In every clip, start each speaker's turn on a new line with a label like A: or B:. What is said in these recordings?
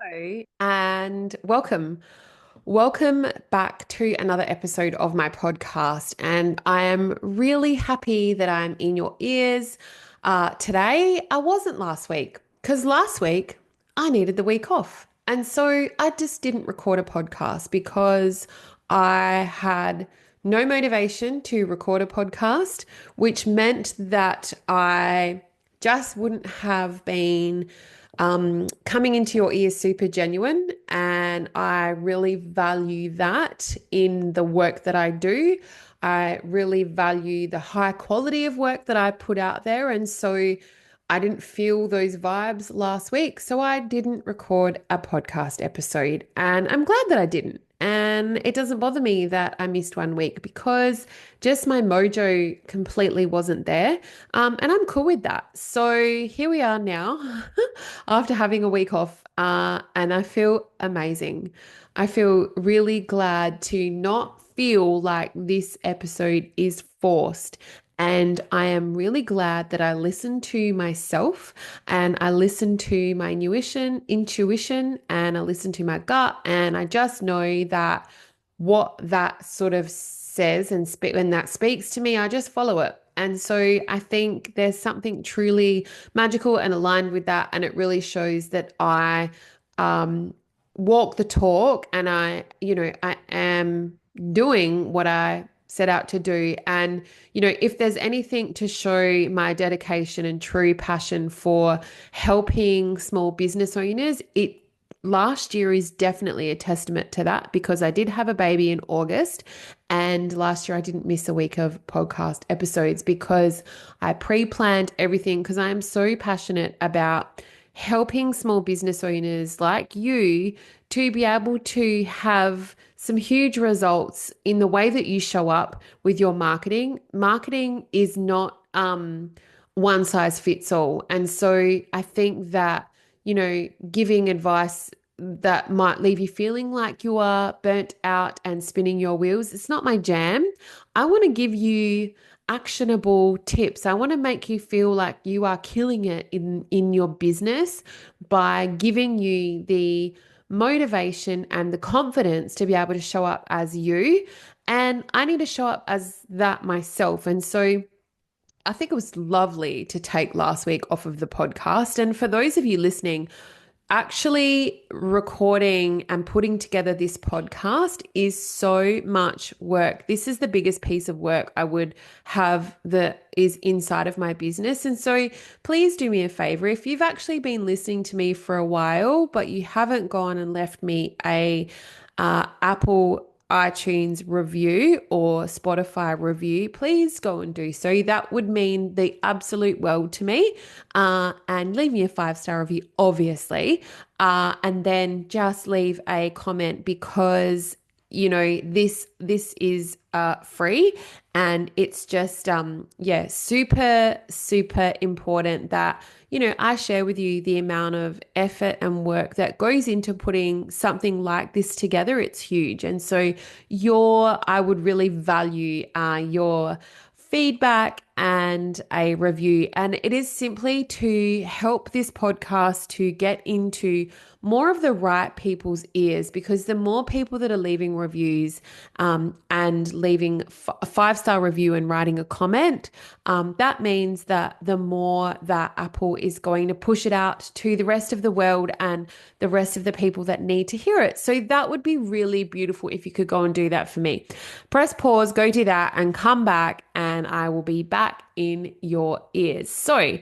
A: Hello and welcome. Welcome back to another episode of my podcast. And I am really happy that I'm in your ears today. I wasn't last week because last week I needed the week off. And so I just didn't record a podcast because I had no motivation to record a podcast, which meant that I just wouldn't have been coming into your ears super genuine. And I really value that in the work that I do. I really value the high quality of work that I put out there. And so I didn't feel those vibes last week. So I didn't record a podcast episode. And I'm glad that I didn't. And it doesn't bother me that I missed 1 week because just my mojo completely wasn't there. And I'm cool with that. So here we are now after having a week off, and I feel amazing. I feel really glad to not feel like this episode is forced. And I am really glad that I listened to myself and I listened to my intuition, and I listened to my gut. And I just know that what that sort of says when that speaks to me, I just follow it. And so I think there's something truly magical and aligned with that. And it really shows that I um, walk the talk and I am doing what I set out to do. And, if there's anything to show my dedication and true passion for helping small business owners, it last year is definitely a testament to that because I did have a baby in August. And last year I didn't miss a week of podcast episodes because I pre-planned everything because I am so passionate about helping small business owners like you to be able to have some huge results in the way that you show up with your marketing. Marketing is not one size fits all. And so I think that, giving advice that might leave you feeling like you are burnt out and spinning your wheels, it's not my jam. I want to give you actionable tips. I want to make you feel like you are killing it in your business by giving you the motivation and the confidence to be able to show up as you. And I need to show up as that myself. And so I think it was lovely to take last week off of the podcast. And for those of you listening, actually recording and putting together this podcast is so much work. This is the biggest piece of work I would have that is inside of my business. And so please do me a favor. If you've actually been listening to me for a while, but you haven't gone and left me a Apple iTunes review or Spotify review, please go and do so. That would mean the absolute world to me. And leave me a 5-star review, obviously. And then just leave a comment because this is free, and it's just super super important that I share with you the amount of effort and work that goes into putting something like this together. It's huge. And so I would really value your feedback and a review. And it is simply to help this podcast to get into more of the right people's ears, because the more people that are leaving reviews and leaving a 5-star review and writing a comment, that means that the more that Apple is going to push it out to the rest of the world and the rest of the people that need to hear it. So that would be really beautiful if you could go and do that for me. Press pause, go do that, and come back, and I will be back in your ears. So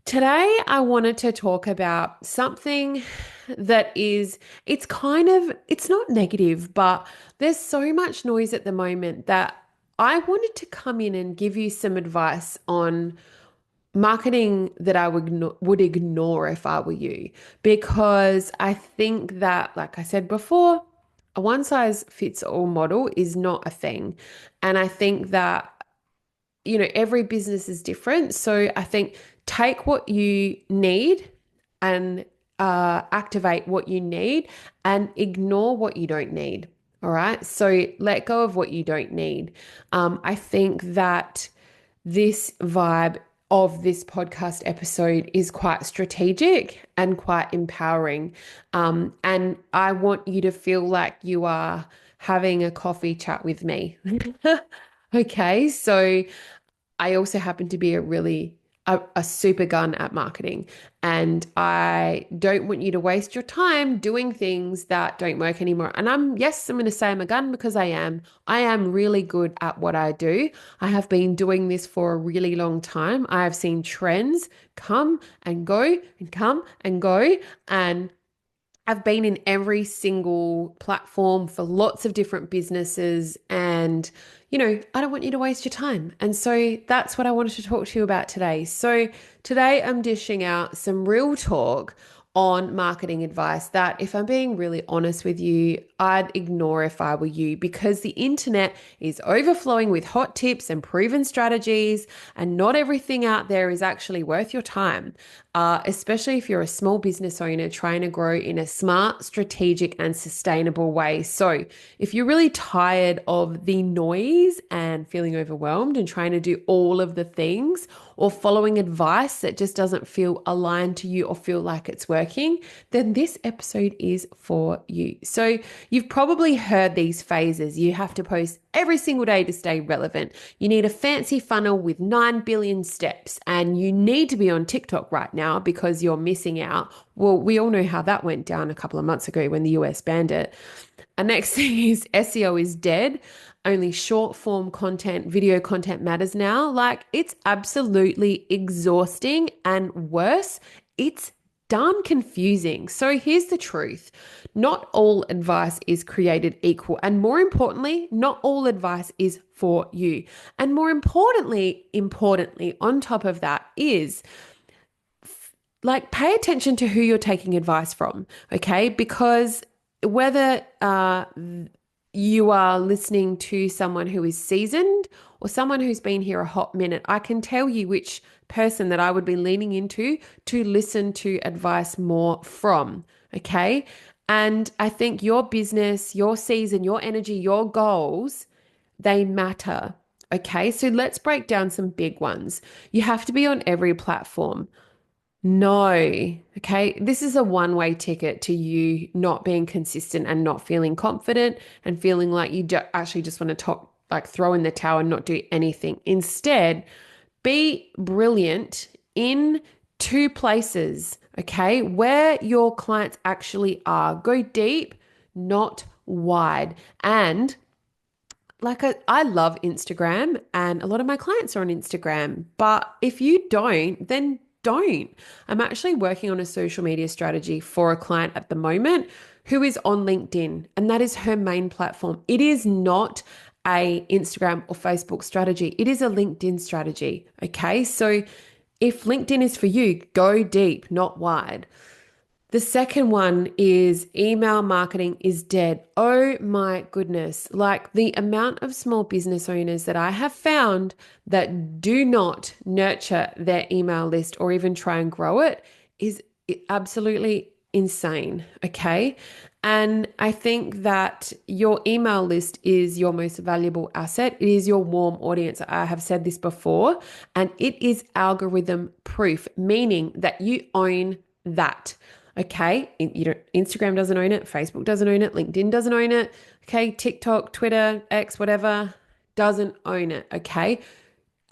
A: today I wanted to talk about something that it's not negative, but there's so much noise at the moment that I wanted to come in and give you some advice on marketing that I would ignore if I were you, because I think that, like I said before, a one size fits all model is not a thing. And I think that every business is different. So I think take what you need and activate what you need and ignore what you don't need. All right. So let go of what you don't need. I think that this vibe of this podcast episode is quite strategic and quite empowering. And I want you to feel like you are having a coffee chat with me. Okay, so I also happen to be a super gun at marketing, and I don't want you to waste your time doing things that don't work anymore. And yes, I'm going to say I'm a gun because I am. I am really good at what I do. I have been doing this for a really long time. I have seen trends come and go and come and go, and I've been in every single platform for lots of different businesses, and I don't want you to waste your time. And so that's what I wanted to talk to you about today. So today I'm dishing out some real talk on marketing advice that, if I'm being really honest with you, I'd ignore if I were you, because the internet is overflowing with hot tips and proven strategies, and not everything out there is actually worth your time, especially if you're a small business owner trying to grow in a smart, strategic, and sustainable way. So if you're really tired of the noise and feeling overwhelmed and trying to do all of the things, or following advice that just doesn't feel aligned to you or feel like it's working, then this episode is for you. So you've probably heard these phases. You have to post every single day to stay relevant. You need a fancy funnel with 9 billion steps, and you need to be on TikTok right now because you're missing out. Well, we all know how that went down a couple of months ago when the US banned it. And next thing is SEO is dead. Only short form content, video content matters now. Like, it's absolutely exhausting, and worse, it's darn confusing. So here's the truth. Not all advice is created equal. And more importantly, not all advice is for you. And more importantly, on top of that is, like, pay attention to who you're taking advice from, okay? Because whether you are listening to someone who is seasoned or someone who's been here a hot minute, I can tell you which person that I would be leaning into to listen to advice more from, okay? And I think your business, your season, your energy, your goals, they matter, okay? So let's break down some big ones. You have to be on every platform. No. Okay. This is a one-way ticket to you not being consistent and not feeling confident and feeling like you actually just want to throw in the towel and not do anything. Instead, be brilliant in two places, okay, where your clients actually are. Go deep, not wide. And I love Instagram, and a lot of my clients are on Instagram, but if you don't, then don't. I'm actually working on a social media strategy for a client at the moment who is on LinkedIn, and that is her main platform. It is not a Instagram or Facebook strategy. It is a LinkedIn strategy. Okay. So if LinkedIn is for you, go deep, not wide. The second one is email marketing is dead. Oh my goodness. Like, the amount of small business owners that I have found that do not nurture their email list or even try and grow it is absolutely insane. Okay. And I think that your email list is your most valuable asset. It is your warm audience. I have said this before, and it is algorithm proof, meaning that you own that. Okay. Instagram doesn't own it. Facebook doesn't own it. LinkedIn doesn't own it. Okay. TikTok, Twitter, X, whatever, doesn't own it. Okay.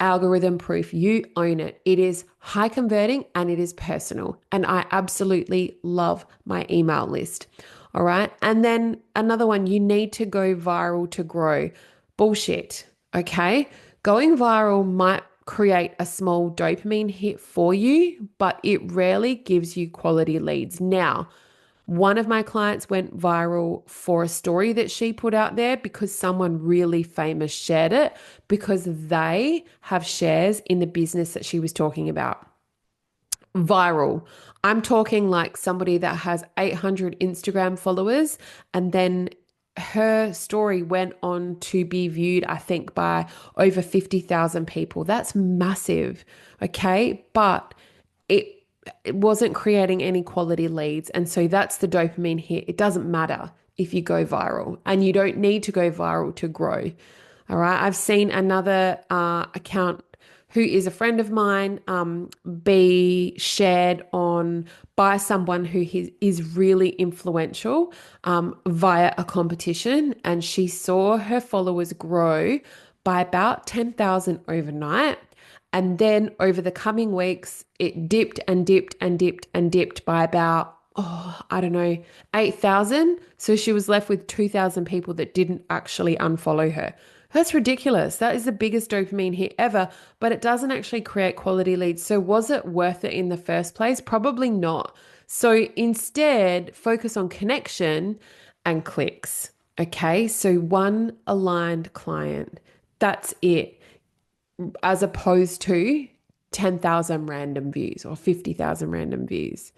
A: Algorithm proof. You own it. It is high converting and it is personal. And I absolutely love my email list. All right. And then another one, you need to go viral to grow. Bullshit. Okay. Going viral might create a small dopamine hit for you, but it rarely gives you quality leads. Now, one of my clients went viral for a story that she put out there because someone really famous shared it because they have shares in the business that she was talking about. Viral. I'm talking like somebody that has 800 Instagram followers, and then her story went on to be viewed, I think, by over 50,000 people. That's massive. Okay. But it wasn't creating any quality leads. And so that's the dopamine hit. It doesn't matter if you go viral, and you don't need to go viral to grow. All right. I've seen another account who is a friend of mine be shared on by someone who is really influential via a competition, and she saw her followers grow by about 10,000 overnight. And then over the coming weeks, it dipped and dipped and dipped and dipped by about, I don't know, 8,000. So she was left with 2,000 people that didn't actually unfollow her. That's ridiculous. That is the biggest dopamine hit ever, but it doesn't actually create quality leads. So was it worth it in the first place? Probably not. So instead, focus on connection and clicks. Okay. So one aligned client. That's it, as opposed to 10,000 random views or 50,000 random views.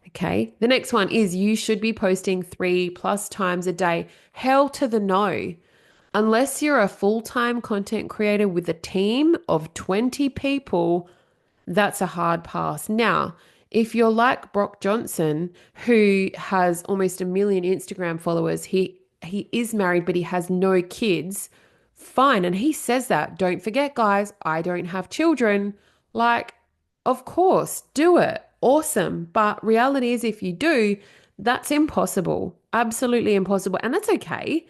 A: Okay. The next one is you should be posting 3+ times a day. Hell to the no. Unless you're a full-time content creator with a team of 20 people, that's a hard pass. Now, if you're like Brock Johnson, who has almost 1 million Instagram followers, he is married, but he has no kids. Fine. And he says that. Don't forget, guys, I don't have children. Like, of course, do it. Awesome. But reality is, if you do, that's impossible. Absolutely impossible. And that's okay.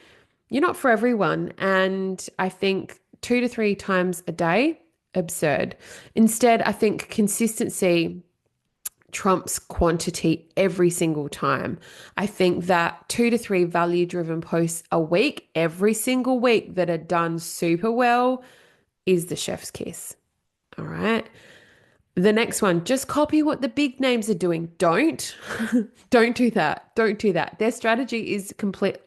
A: You're not for everyone. And I think 2 to 3 times a day, absurd. Instead, I think consistency trumps quantity every single time. I think that 2 to 3 value driven posts a week, every single week, that are done super well is the chef's kiss. All right. The next one, just copy what the big names are doing. Don't. Don't do that. Don't do that. Their strategy is completely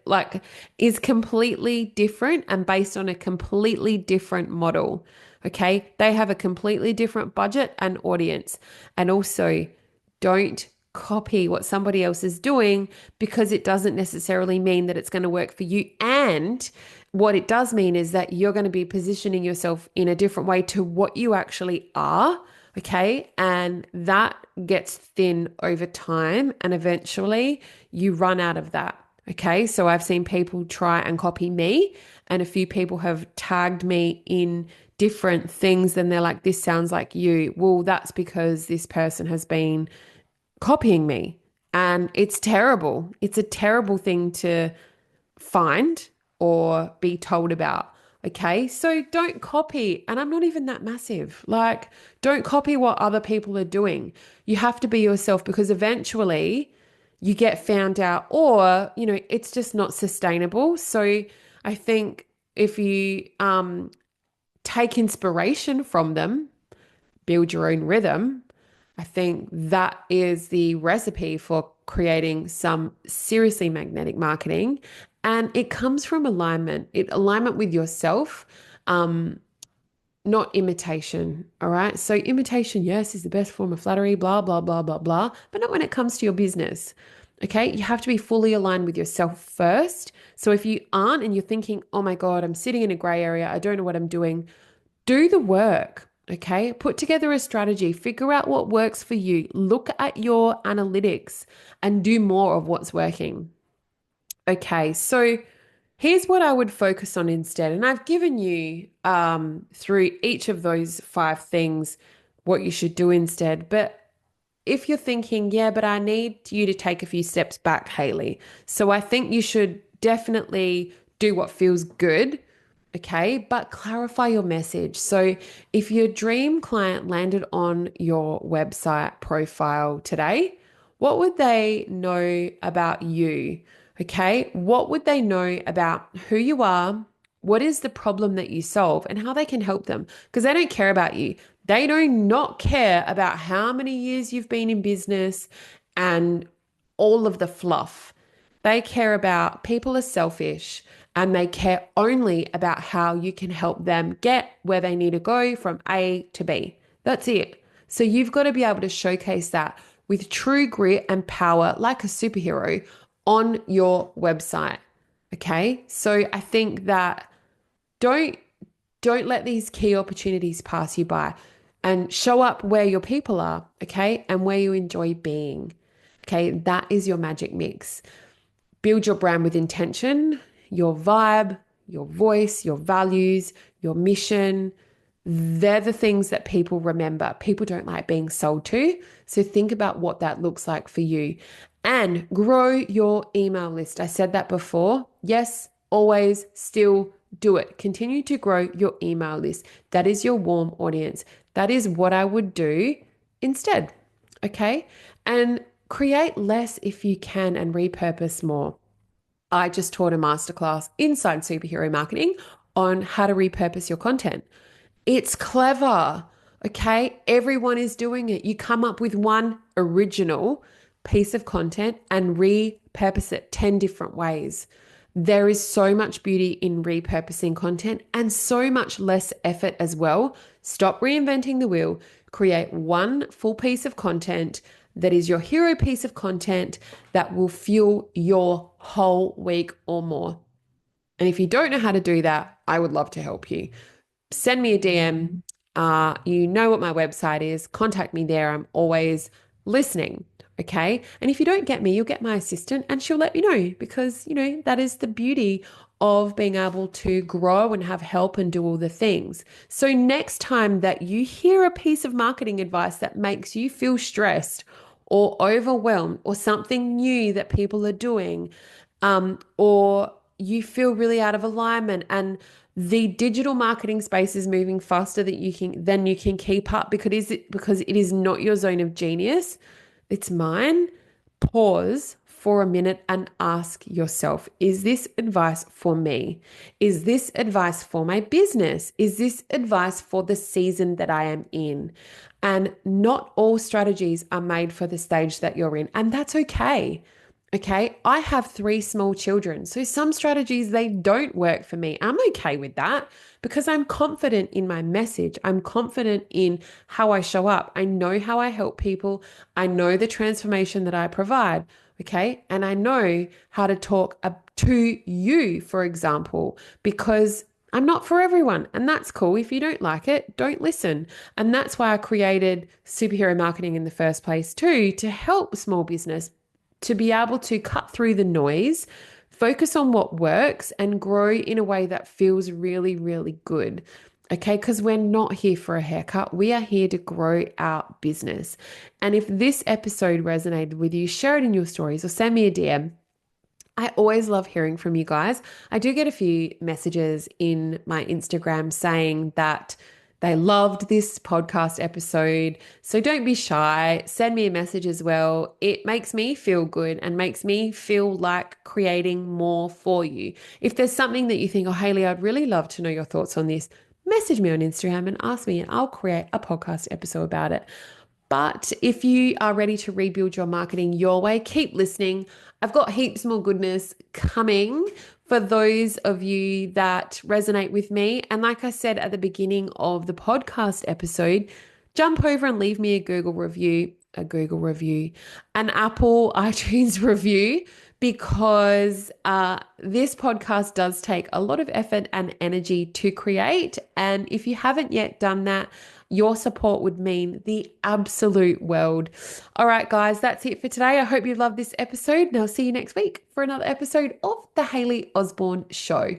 A: different and based on a completely different model. Okay? They have a completely different budget and audience. And also, don't copy what somebody else is doing, because it doesn't necessarily mean that it's going to work for you. And what it does mean is that you're going to be positioning yourself in a different way to what you actually are. Okay. And that gets thin over time, and eventually you run out of that. Okay. So I've seen people try and copy me, and a few people have tagged me in different things. Then they're like, this sounds like you. Well, that's because this person has been copying me. And it's terrible. It's a terrible thing to find or be told about. Okay. So don't copy. And I'm not even that massive. Like, don't copy what other people are doing. You have to be yourself, because eventually you get found out, or, it's just not sustainable. So I think if you take inspiration from them, build your own rhythm, I think that is the recipe for creating some seriously magnetic marketing. And it comes from alignment with yourself, not imitation. All right. So imitation, yes, is the best form of flattery, blah, blah, blah, blah, blah, but not when it comes to your business. Okay. You have to be fully aligned with yourself first. So if you aren't, and you're thinking, oh my God, I'm sitting in a gray area, I don't know what I'm doing, do the work. Okay. Put together a strategy, figure out what works for you, look at your analytics and do more of what's working. Okay. So here's what I would focus on instead. And I've given you through each of those 5 things what you should do instead. But if you're thinking, yeah, but I need you to take a few steps back, Hayley. So I think you should definitely do what feels good. Okay, but clarify your message. So if your dream client landed on your website profile today, what would they know about you? Okay, what would they know about who you are? What is the problem that you solve, and how they can help them? Because they don't care about you. They do not care about how many years you've been in business and all of the fluff. They care about, people are selfish, and they care only about how you can help them get where they need to go from A to B. That's it. So you've got to be able to showcase that with true grit and power, like a superhero, on your website. Okay. So I think that don't let these key opportunities pass you by, and show up where your people are. Okay. And where you enjoy being. Okay. That is your magic mix. Build your brand with intention, your vibe, your voice, your values, your mission. They're the things that people remember. People don't like being sold to. So think about what that looks like for you and grow your email list. I said that before. Yes, always still do it. Continue to grow your email list. That is your warm audience. That is what I would do instead. Okay. And create less if you can and repurpose more. I just taught a masterclass inside superhero marketing on how to repurpose your content. It's clever. Okay. Everyone is doing it. You come up with one original piece of content and repurpose it 10 different ways. There is so much beauty in repurposing content and so much less effort as well. Stop reinventing the wheel. Create one full piece of content that is your hero piece of content that will fuel your whole week or more. And if you don't know how to do that, I would love to help you. Send me a DM. You know what my website is. Contact me there. I'm always listening. Okay. And if you don't get me, you'll get my assistant and she'll let you know because, that is the beauty of being able to grow and have help and do all the things. So next time that you hear a piece of marketing advice that makes you feel stressed or overwhelmed or something new that people are doing, or you feel really out of alignment and the digital marketing space is moving faster than you can keep up because it is not your zone of genius. It's mine. Pause for a minute and ask yourself, is this advice for me? Is this advice for my business? Is this advice for the season that I am in? And not all strategies are made for the stage that you're in, and that's okay. Okay, I have three small children, so some strategies they don't work for me. I'm okay with that because I'm confident in my message. I'm confident in how I show up. I know how I help people. I know the transformation that I provide. Okay, and I know how to talk to you, for example, because I'm not for everyone, and that's cool. If you don't like it, don't listen. And that's why I created superhero marketing in the first place, too, to help small business to be able to cut through the noise, focus on what works, and grow in a way that feels really, really good. Okay, because we're not here for a haircut. We are here to grow our business. And if this episode resonated with you, share it in your stories or send me a DM. I always love hearing from you guys. I do get a few messages in my Instagram saying that they loved this podcast episode. So don't be shy. Send me a message as well. It makes me feel good and makes me feel like creating more for you. If there's something that you think, oh, Hayley, I'd really love to know your thoughts on this, message me on Instagram and ask me, and I'll create a podcast episode about it. But if you are ready to rebuild your marketing your way, keep listening. I've got heaps more goodness coming for those of you that resonate with me. And like I said at the beginning of the podcast episode, jump over and leave me a Google review, an Apple iTunes review, because this podcast does take a lot of effort and energy to create. And if you haven't yet done that, your support would mean the absolute world. All right, guys, that's it for today. I hope you loved this episode, and I'll see you next week for another episode of The Hayley Osborne Show.